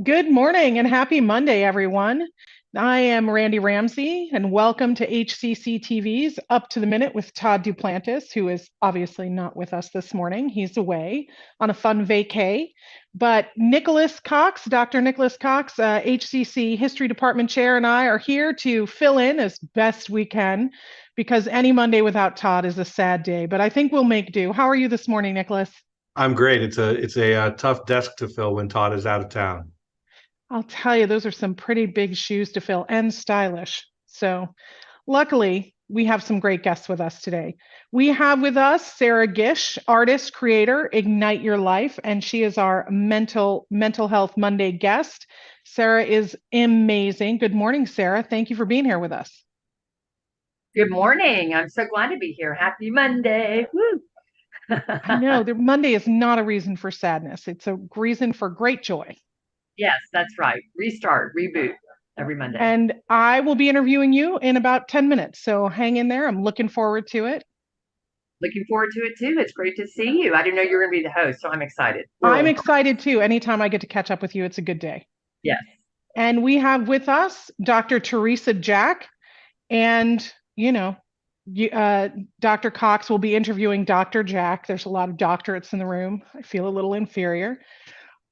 Good morning and happy Monday, everyone. I am Randy Ramsey, and welcome to HCCTV's Up to the Minute with Todd Duplantis, who is obviously not with us this morning. He's away on a fun vacay. But Nicholas Cox, Dr. Nicholas Cox, HCC History Department Chair, and I are here to fill in as best we can because any Monday without Todd is a sad day. But I think we'll make do. How are you this morning, Nicholas? I'm great. It's a tough desk to fill when Todd is out of town. I'll tell you, those are some pretty big shoes to fill and stylish. So, luckily, we have some great guests with us today. We have with us Sarah Gish, artist, creator, Ignite Your Life, and she is our mental health Monday guest. Sarah is amazing. Good morning, Sarah. Thank you for being here with us. Good morning. I'm so glad to be here. Happy Monday. Woo. I know Monday is not a reason for sadness. It's a reason for great joy. Yes, that's right. Restart, reboot every Monday. And I will be interviewing you in about 10 minutes. So hang in there. I'm looking forward to it. Looking forward to it too. It's great to see you. I didn't know you were going to be the host, so I'm excited. I'm excited too. Anytime I get to catch up with you, it's a good day. Yes. And we have with us Dr. Theresa Jach. And, Dr. Cox will be interviewing Dr. Jach. There's a lot of doctorates in the room. I feel a little inferior.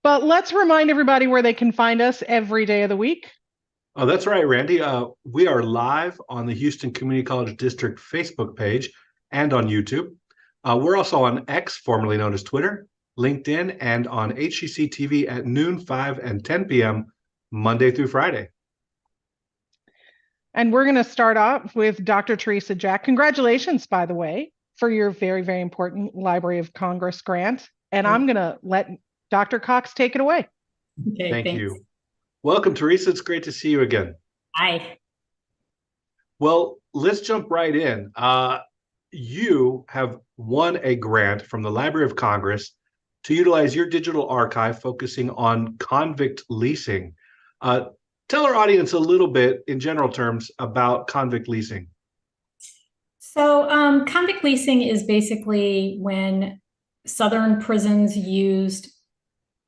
But let's remind everybody where they can find us every day of the week. Oh, that's right, Randy. We are live on the Houston Community College District Facebook page and on YouTube. We're also on X, formerly known as Twitter, LinkedIn, and on HCCTV at noon, 5, and 10 p.m. Monday through Friday. And we're going to start off with Dr. Theresa Jach. Congratulations, by the way, for your very, very important Library of Congress grant. And I'm going to let Dr. Cox take it away. Okay, Thank thanks. you. Welcome, Theresa. It's great to see you again. Hi. Well, let's jump right in. You have won a grant from the Library of Congress to utilize your digital archive focusing on convict leasing. Tell our audience a little bit, in general terms, about convict leasing. So, convict leasing is basically when Southern prisons used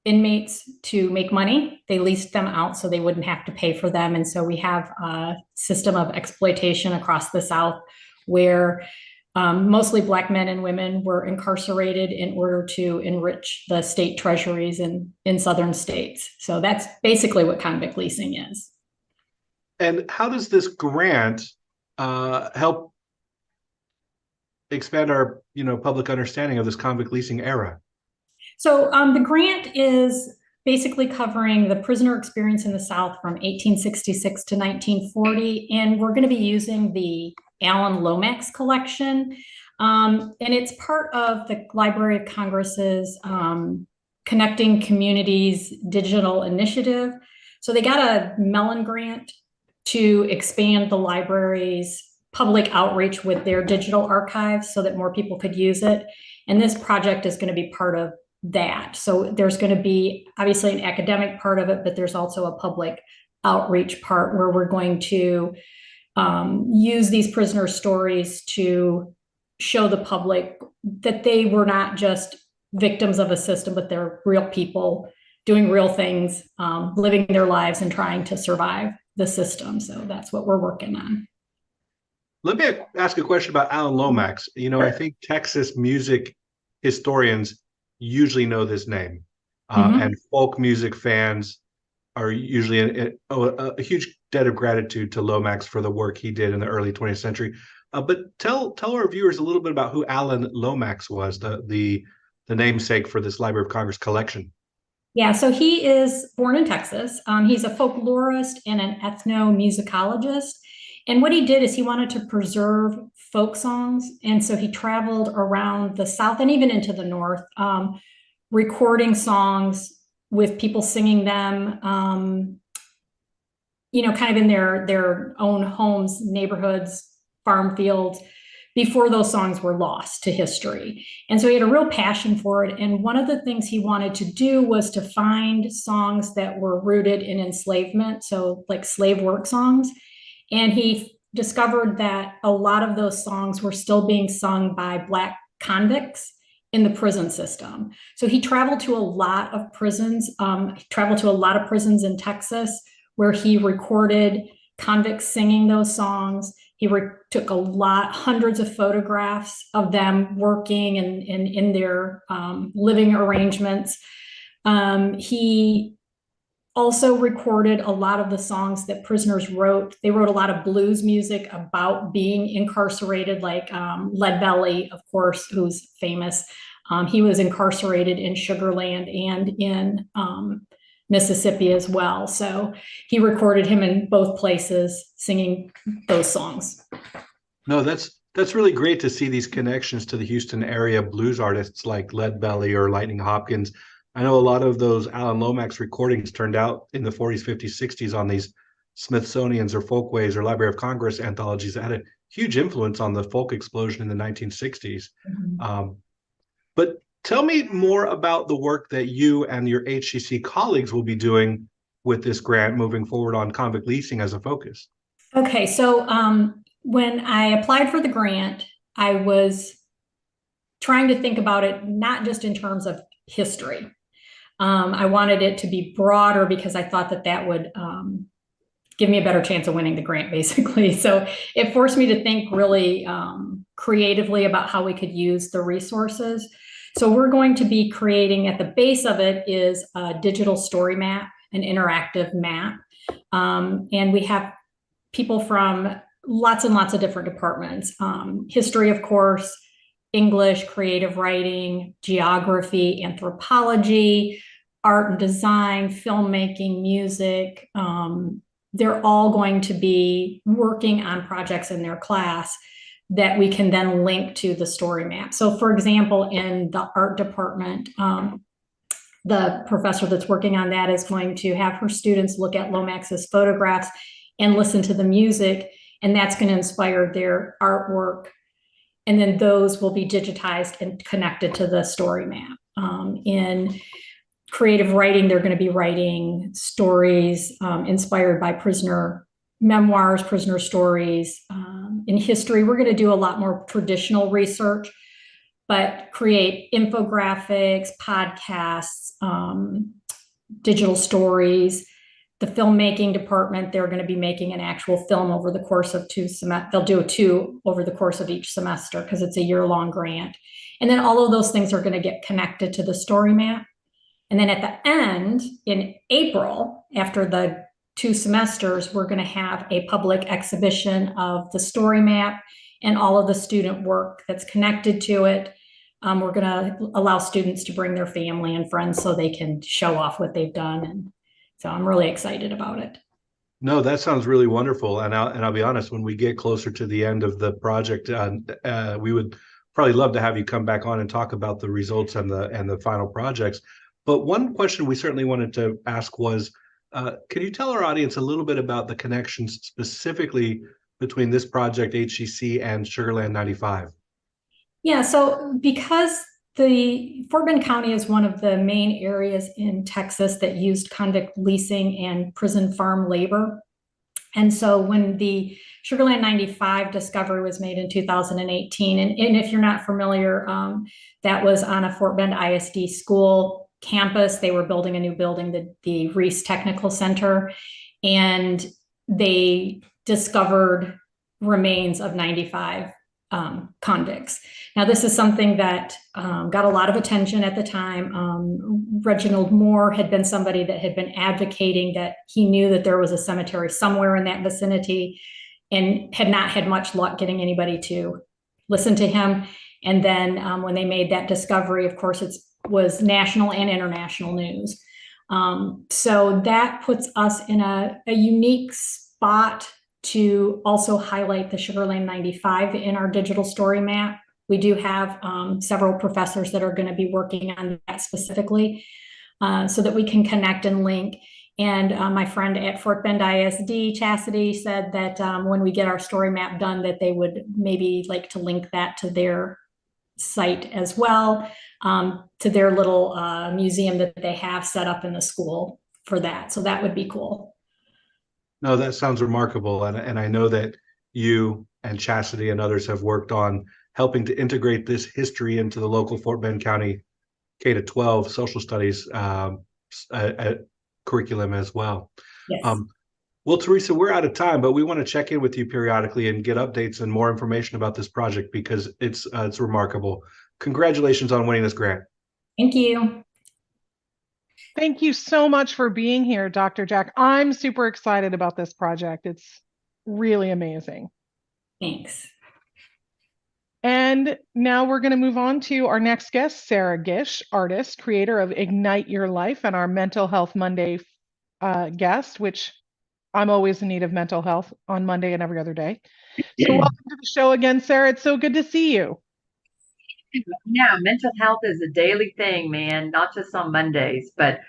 inmates to make money. They leased them out so they wouldn't have to pay for them. And so we have a system of exploitation across the South where mostly Black men and women were incarcerated in order to enrich the state treasuries in Southern states. So that's basically what convict leasing is. And how does this grant help expand our public understanding of this convict leasing era? So the grant is basically covering the prisoner experience in the South from 1866 to 1940. And we're going to be using the Alan Lomax collection. And it's part of the Library of Congress's Connecting Communities digital initiative. So they got a Mellon grant to expand the library's public outreach with their digital archives so that more people could use it. And this project is going to be part of that. So there's going to be obviously an academic part of it, but there's also a public outreach part where we're going to use these prisoner stories to show the public that they were not just victims of a system, but they're real people doing real things, living their lives and trying to survive the system. So that's what we're working on. Let me ask a question about Alan Lomax. I think Texas music historians usually know this name, and folk music fans are usually a huge debt of gratitude to Lomax for the work he did in the early 20th century. But tell our viewers a little bit about who Alan Lomax was, the namesake for this Library of Congress collection. Yeah, so he is born in Texas. He's a folklorist and an ethnomusicologist. And what he did is he wanted to preserve folk songs. And so he traveled around the South and even into the North, recording songs with people singing them, kind of in their own homes, neighborhoods, farm fields, before those songs were lost to history. And so he had a real passion for it. And one of the things he wanted to do was to find songs that were rooted in enslavement, so like slave work songs. And he discovered that a lot of those songs were still being sung by Black convicts in the prison system. So he traveled to a lot of prisons. He traveled to a lot of prisons in Texas where he recorded convicts singing those songs. He took hundreds of photographs of them working and in their living arrangements. He also recorded a lot of the songs that prisoners wrote. They wrote a lot of blues music about being incarcerated, like Lead Belly, of course, who's famous. He was incarcerated in Sugar Land and in Mississippi as well. So he recorded him in both places singing those songs. No, that's really great to see these connections to the Houston area blues artists like Lead Belly or Lightning Hopkins. I know a lot of those Alan Lomax recordings turned out in the 40s, 50s, 60s on these Smithsonian's or Folkways or Library of Congress anthologies that had a huge influence on the folk explosion in the 1960s. Mm-hmm. But tell me more about the work that you and your HCC colleagues will be doing with this grant moving forward on convict leasing as a focus. Okay, so when I applied for the grant, I was trying to think about it not just in terms of history. I wanted it to be broader because I thought that would give me a better chance of winning the grant, basically. So it forced me to think really creatively about how we could use the resources. So we're going to be creating, at the base of it is a digital story map, an interactive map. And we have people from lots and lots of different departments. History, of course, English, creative writing, geography, anthropology, art and design, filmmaking, music. They're all going to be working on projects in their class that we can then link to the story map. So for example, in the art department, the professor that's working on that is going to have her students look at Lomax's photographs and listen to the music, and that's going to inspire their artwork. And then those will be digitized and connected to the story map. In creative writing, they're going to be writing stories inspired by prisoner memoirs, prisoner stories. In history, we're going to do a lot more traditional research, but create infographics, podcasts, digital stories. The filmmaking department, they're going to be making an actual film over the course of 2 semesters. They'll do 2 over the course of each semester because it's a year-long grant. And then all of those things are going to get connected to the story map. And then at the end, in April, after the 2 semesters, we're going to have a public exhibition of the story map and all of the student work that's connected to it. We're going to allow students to bring their family and friends so they can show off what they've done. And so I'm really excited about it. No, that sounds really wonderful. And I'll be honest, when we get closer to the end of the project, we would probably love to have you come back on and talk about the results and the final projects. But one question we certainly wanted to ask was, can you tell our audience a little bit about the connections specifically between this project, HCC, and Sugarland 95? Yeah, so because the Fort Bend County is one of the main areas in Texas that used convict leasing and prison farm labor. And so when the Sugarland 95 discovery was made in 2018, and if you're not familiar, that was on a Fort Bend ISD school campus. They were building a new building, the Reese Technical Center, and they discovered remains of 95 convicts. Now, this is something that got a lot of attention at the time. Reginald Moore had been somebody that had been advocating that he knew that there was a cemetery somewhere in that vicinity and had not had much luck getting anybody to listen to him. And then when they made that discovery, of course, it was national and international news. So that puts us in a unique spot to also highlight the Sugarland 95 in our digital story map. We do have several professors that are going to be working on that specifically so that we can connect and link. And my friend at Fort Bend ISD, Chastity, said that when we get our story map done, that they would maybe like to link that to their site as well, to their little museum that they have set up in the school for that. So that would be cool. No, that sounds remarkable. And I know that you and Chastity and others have worked on helping to integrate this history into the local Fort Bend County K-12 social studies curriculum as well. Yes. Well, Theresa, we're out of time, but we want to check in with you periodically and get updates and more information about this project because it's remarkable. Congratulations on winning this grant. Thank you. Thank you so much for being here, Dr. Jach. I'm super excited about this project. It's really amazing. Thanks. And now we're going to move on to our next guest, Sarah Gish, artist, creator of Ignite Your Life, and our Mental Health Monday guest, which I'm always in need of mental health on Monday and every other day. So welcome to the show again, Sarah. It's so good to see you. Yeah, mental health is a daily thing, man, not just on Mondays. But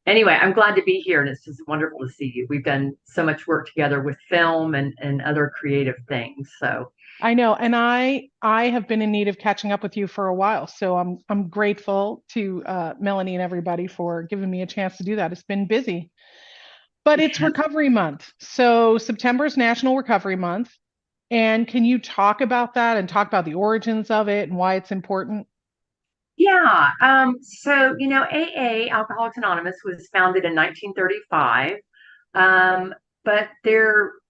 anyway, I'm glad to be here, and it's just wonderful to see you. We've done so much work together with film and other creative things. So I know, and I have been in need of catching up with you for a while. So I'm grateful to Melanie and everybody for giving me a chance to do that. It's been busy. But it's Recovery Month. So September is National Recovery Month. And can you talk about that and talk about the origins of it and why it's important? yeah, so AA, Alcoholics Anonymous, was founded in 1935. But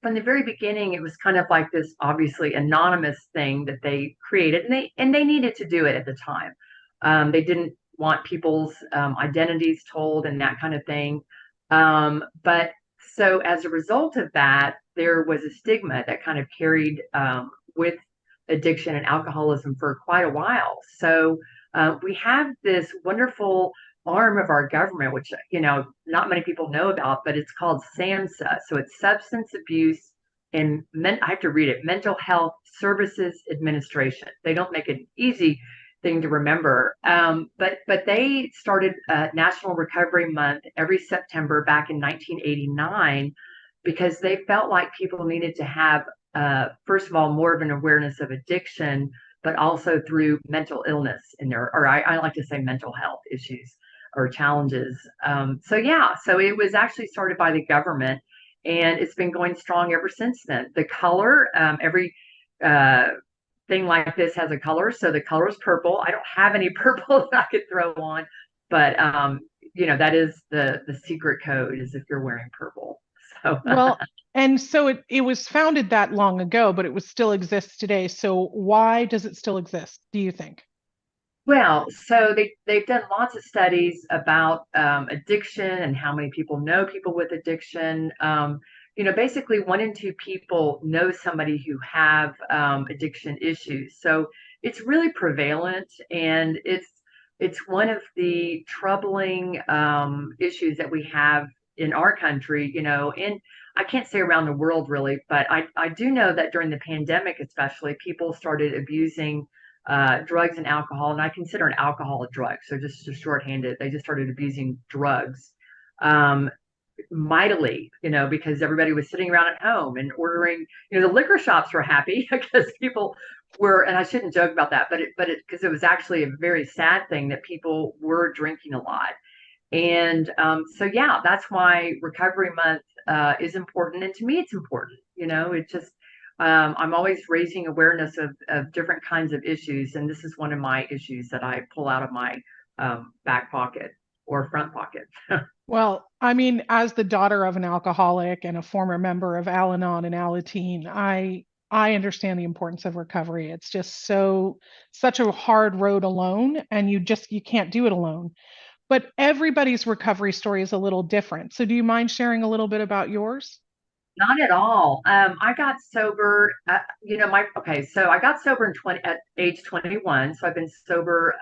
from the very beginning, it was kind of like this obviously anonymous thing that they created, and they needed to do it at the time. They didn't want people's identities told and that kind of thing. But so as a result of that, there was a stigma that kind of carried with addiction and alcoholism for quite a while. So we have this wonderful arm of our government, which not many people know about, but it's called SAMHSA. So it's Substance Abuse and I have to read it, Mental Health Services Administration. They don't make it an easy thing to remember, but they started National Recovery Month every September back in 1989 because they felt like people needed to have, first of all, more of an awareness of addiction, but also through mental illness in there, or I like to say mental health issues or challenges. So it was actually started by the government, and it's been going strong ever since then. The color, every thing like this has a color. So the color is purple. I don't have any purple that I could throw on, but that is the secret code, is if you're wearing purple. So well, and so it was founded that long ago, but it still exists today. So why does it still exist, do you think? Well, so they've done lots of studies about addiction and how many people know people with addiction. Basically 1 in 2 people know somebody who have addiction issues. So it's really prevalent, and it's one of the troubling issues that we have in our country, and I can't say around the world really, but I do know that during the pandemic, especially, people started abusing drugs and alcohol, and I consider an alcohol a drug. So just to shorthand it, they just started abusing drugs mightily, because everybody was sitting around at home and ordering. The liquor shops were happy because people were, and I shouldn't joke about that, but because it was actually a very sad thing that people were drinking a lot. And that's why Recovery Month is important, and to me, it's important. It just I'm always raising awareness of different kinds of issues, and this is one of my issues that I pull out of my back pocket or front pocket. Well, I mean, as the daughter of an alcoholic and a former member of Al-Anon and Alateen, I understand the importance of recovery. It's just such a hard road alone, and you can't do it alone. But everybody's recovery story is a little different. So do you mind sharing a little bit about yours? Not at all. I got sober, so I got sober at age 21. So I've been sober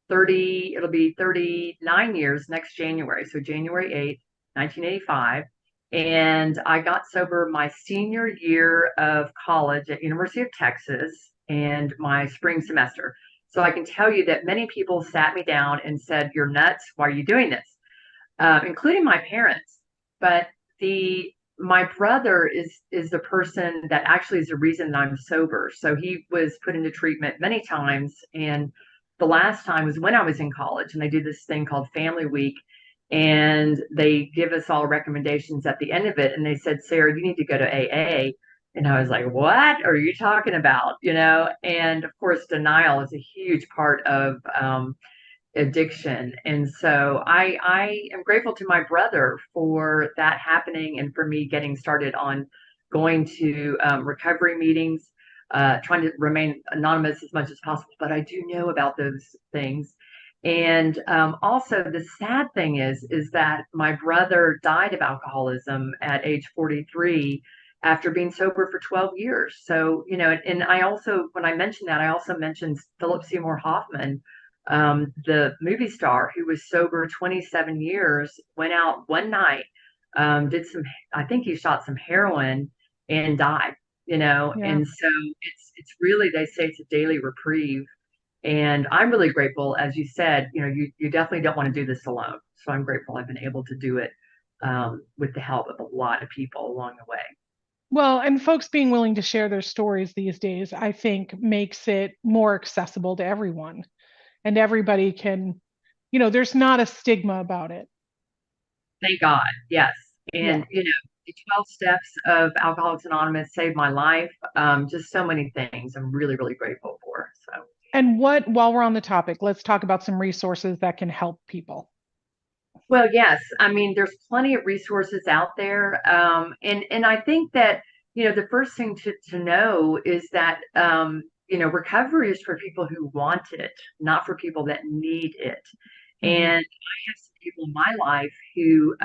it'll be 39 years next January. So January 8th, 1985. And I got sober my senior year of college at University of Texas and my spring semester. So I can tell you that many people sat me down and said, "You're nuts. Why are you doing this?" Including my parents. But my brother is the person that actually is the reason I'm sober. So he was put into treatment many times, and the last time was when I was in college, and they do this thing called Family Week, and they give us all recommendations at the end of it, and they said, "Sarah, you need to go to AA." And I was like, what are you talking about? And of course, denial is a huge part of addiction. And so I am grateful to my brother for that happening and for me getting started on going to recovery meetings, trying to remain anonymous as much as possible. But I do know about those things. And also the sad thing is that my brother died of alcoholism at age 43 after being sober for 12 years. So, and I also, when I mentioned that, I also mentioned Philip Seymour Hoffman, the movie star who was sober 27 years, went out one night, I think he shot some heroin and died, Yeah. and so it's really, they say it's a daily reprieve. And I'm really grateful, as you said, you definitely don't want to do this alone. So I'm grateful I've been able to do it with the help of a lot of people along the way. Well, and folks being willing to share their stories these days, I think makes it more accessible to everyone. And everybody can, there's not a stigma about it. Thank God. Yes. And, Yeah. The 12 steps of Alcoholics Anonymous saved my life. Just so many things I'm really, really grateful for. So. And while we're on the topic, let's talk about some resources that can help people. Well, yes. I mean, there's plenty of resources out there. And I think that, the first thing to know is that, recovery is for people who want it, not for people that need it. Mm-hmm. And I have some people in my life who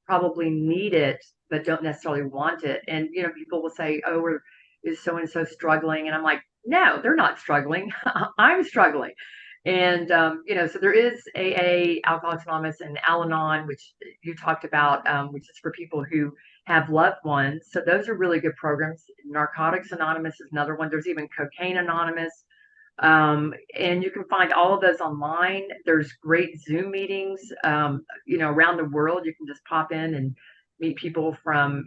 probably need it, but don't necessarily want it. And, people will say, oh, is so-and-so struggling? And I'm like, no, they're not struggling. I'm struggling. And, so there is AA, Alcoholics Anonymous, and Al-Anon, which you talked about, which is for people who have loved ones. So those are really good programs. Narcotics Anonymous is another one. There's even Cocaine Anonymous. And you can find all of those online. There's great Zoom meetings, around the world. You can just pop in and meet people from,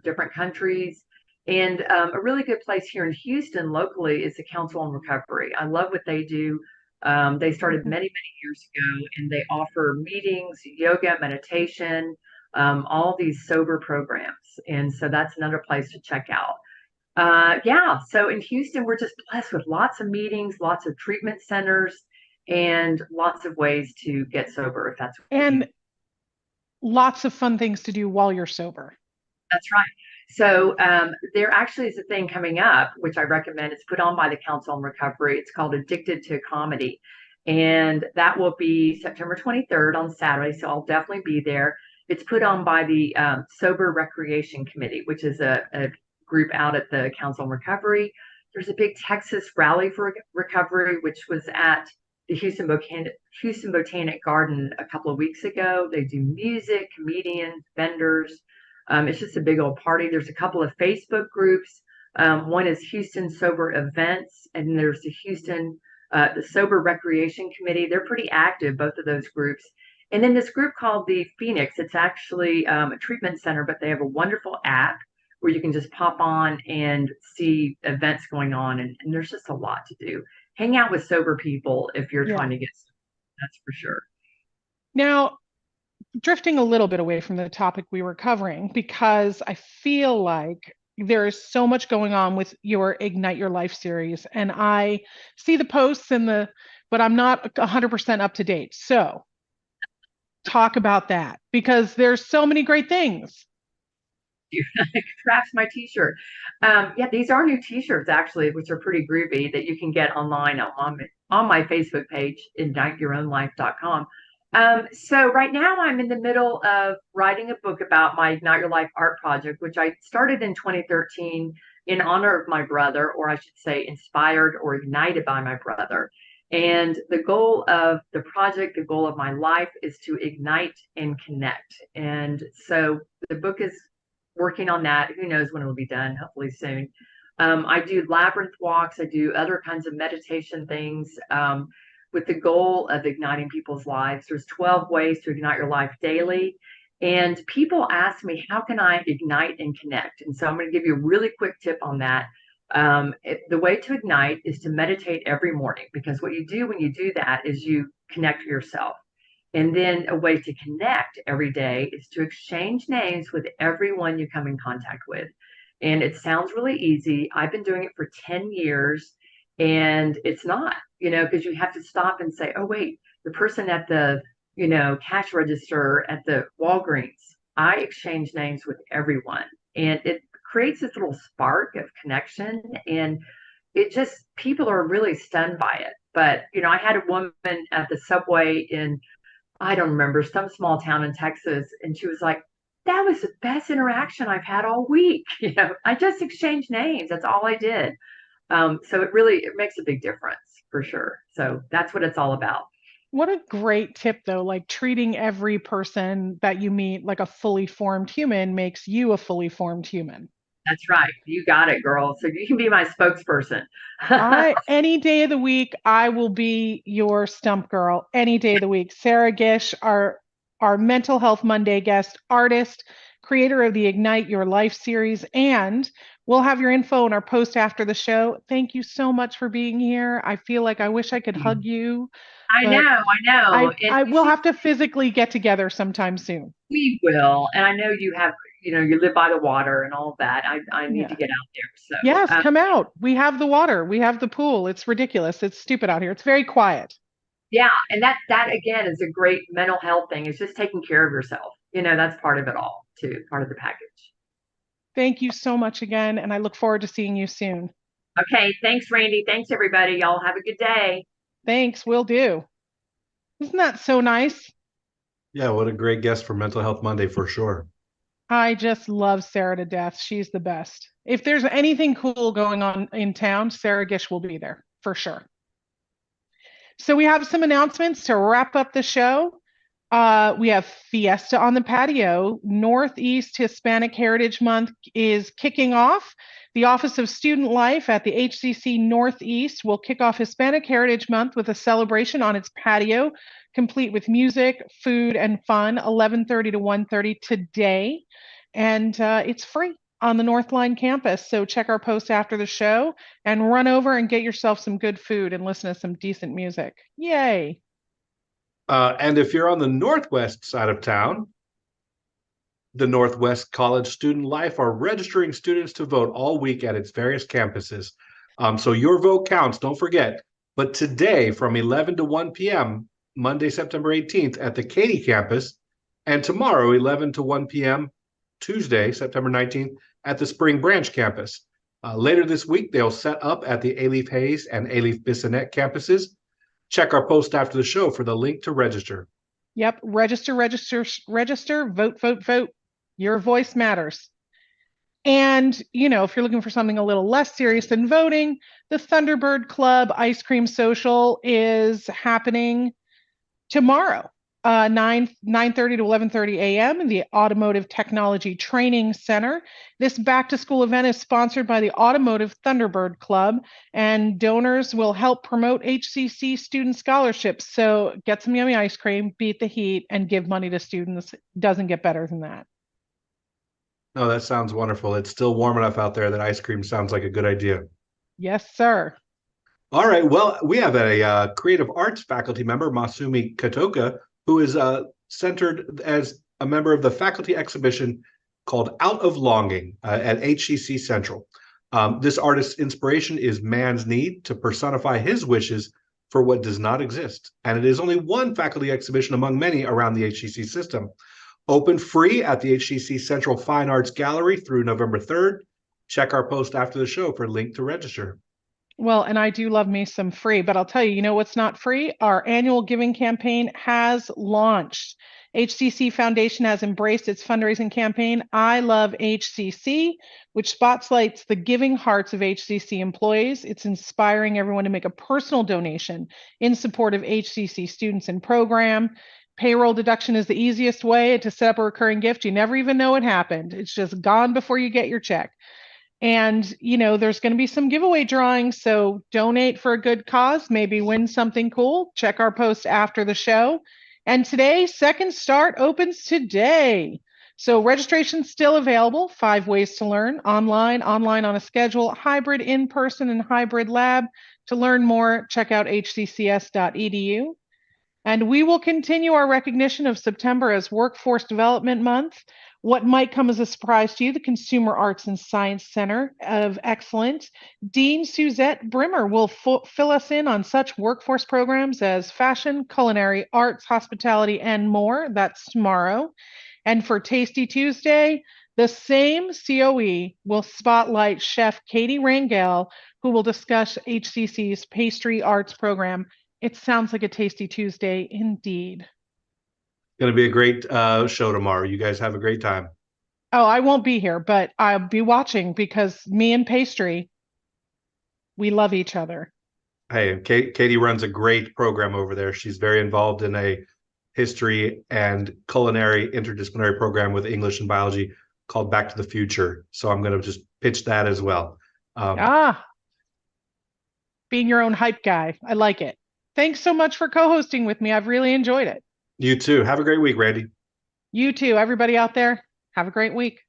different countries. And a really good place here in Houston locally is the Council on Recovery. I love what they do. They started many, many years ago, and they offer meetings, yoga, meditation, all these sober programs. And so that's another place to check out. So in Houston, we're just blessed with lots of meetings, lots of treatment centers, and lots of ways to get sober if that's what you need. Lots of fun things to do while you're sober. That's right. So there actually is a thing coming up, which I recommend. It's put on by the Council on Recovery. It's called Addicted to Comedy. And that will be September 23rd on Saturday. So I'll definitely be there. It's put on by the Sober Recreation Committee, which is a group out at the Council on Recovery. There's a big Texas Rally for Recovery, which was at the Houston Botanic Garden a couple of weeks ago. They do music, comedians, vendors. It's just a big old party. There's a couple of Facebook groups. One is Houston Sober Events, and there's the Sober Recreation Committee. They're pretty active, both of those groups. And then this group called the Phoenix. It's actually a treatment center, but they have a wonderful app where you can just pop on and see events going on. And there's just a lot to do. Hang out with sober people if you're trying to get sober. That's for sure. Now, drifting a little bit away from the topic we were covering, because I feel like there is so much going on with your Ignite Your Life series, and I see the posts but I'm not 100% up to date. So talk about that, because there's so many great things. Crafts my t-shirt. These are new t-shirts actually, which are pretty groovy, that you can get online on my Facebook page, igniteyourownlife.com. So right now I'm in the middle of writing a book about my Ignite Your Life art project, which I started in 2013 in honor of my brother, or I should say inspired or ignited by my brother. And the goal of the project, the goal of my life, is to ignite and connect. And so the book is working on that. Who knows when it will be done, hopefully soon. I do labyrinth walks. I do other kinds of meditation things with the goal of igniting people's lives. There's 12 ways to ignite your life daily. And people ask me, how can I ignite and connect? And so I'm going to give you a really quick tip on that. The way to ignite is to meditate every morning, because what you do when you do that is you connect with yourself. And then a way to connect every day is to exchange names with everyone you come in contact with. And it sounds really easy. I've been doing it for 10 years and it's not, because you have to stop and say, oh, wait, the person at the, cash register at the Walgreens, I exchange names with everyone. And it creates this little spark of connection. And it just, people are really stunned by it. But, I had a woman at the subway in, I don't remember, some small town in Texas. And she was like, that was the best interaction I've had all week. I just exchanged names. That's all I did. So it makes a big difference for sure. So that's what it's all about. What a great tip, though. Like treating every person that you meet like a fully formed human makes you a fully formed human. That's right. You got it, girl. So you can be my spokesperson. Any day of the week, I will be your stump girl. Any day of the week. Sarah Gish, our Mental Health Monday guest, artist, creator of the Ignite Your Life series, and we'll have your info in our post after the show. Thank you so much for being here. I feel like I wish I could hug you. I know. I will have to physically get together sometime soon. We will. And I know you have, you live by the water and all of that. I need to get out there. So yes, come out. We have the water. We have the pool. It's ridiculous. It's stupid out here. It's very quiet. Yeah. And that again is a great mental health thing. It's just taking care of yourself. That's part of it all too, part of the package. Thank you so much again. And I look forward to seeing you soon. Okay. Thanks, Randy. Thanks, everybody. Y'all have a good day. Thanks. Will do. Isn't that so nice? Yeah, what a great guest for Mental Health Monday for sure. I just love Sarah to death. She's the best. If there's anything cool going on in town, Sarah Gish will be there for sure. So we have some announcements to wrap up the show. We have Fiesta on the Patio. Northeast Hispanic Heritage Month is kicking off. The Office of Student Life at the HCC Northeast will kick off Hispanic Heritage Month with a celebration on its patio, complete with music, food, and fun, 11:30 to 1:30 today. And it's free on the Northline campus. So check our post after the show and run over and get yourself some good food and listen to some decent music. Yay. And if you're on the northwest side of town, the Northwest College Student Life are registering students to vote all week at its various campuses. So your vote counts, don't forget. But today from 11 to 1 p.m., Monday, September 18th at the Katy campus, and tomorrow, 11 to 1 p.m., Tuesday, September 19th, at the Spring Branch campus. Later this week, they'll set up at the Alief Hayes and Alief Bissonnette campuses. Check our post after the show for the link to register. Yep. Register, vote, vote, vote. Your voice matters. And, if you're looking for something a little less serious than voting, the Thunderbird Club Ice Cream Social is happening tomorrow, 9:30 to 11:30 a.m. in the Automotive Technology Training Center. This back-to-school event is sponsored by the Automotive Thunderbird Club, and donors will help promote HCC student scholarships. So get some yummy ice cream, beat the heat, and give money to students. Doesn't get better than that. No, that sounds wonderful. It's still warm enough out there that ice cream sounds like a good idea. Yes, sir. All right. Well, we have a creative arts faculty member, Masumi Kataoka, who is centered as a member of the faculty exhibition called Out of Longing at HCC Central. This artist's inspiration is man's need to personify his wishes for what does not exist. And it is only one faculty exhibition among many around the HCC system. Open free at the HCC Central Fine Arts Gallery through November 3rd. Check our post after the show for a link to register. Well, and I do love me some free, but I'll tell you, what's not free? Our annual giving campaign has launched. HCC Foundation has embraced its fundraising campaign, I Love HCC, which spotlights the giving hearts of HCC employees. It's inspiring everyone to make a personal donation in support of HCC students and program. Payroll deduction is the easiest way to set up a recurring gift. You never even know it happened. It's just gone before you get your check. And, there's going to be some giveaway drawings. So donate for a good cause, maybe win something cool. Check our post after the show. And today, Second Start opens today. So registration's still available. 5 ways to learn: online on a schedule, hybrid in-person, and hybrid lab. To learn more, check out hccs.edu. And we will continue our recognition of September as Workforce Development Month What might come as a surprise to you, the Consumer Arts and Science Center of Excellence. Dean Suzette Brimmer will fill us in on such workforce programs as fashion, culinary, arts, hospitality, and more. That's tomorrow. And for Tasty Tuesday, the same COE will spotlight Chef Katie Rangel, who will discuss HCC's pastry arts program. It sounds like a Tasty Tuesday indeed. Going to be a great show tomorrow. You guys have a great time. Oh, I won't be here, but I'll be watching because me and pastry, we love each other. Hey, Katie runs a great program over there. She's very involved in a history and culinary interdisciplinary program with English and biology called Back to the Future. So I'm going to just pitch that as well. Being your own hype guy. I like it. Thanks so much for co-hosting with me. I've really enjoyed it. You too. Have a great week, Randy. You too. Everybody out there, have a great week.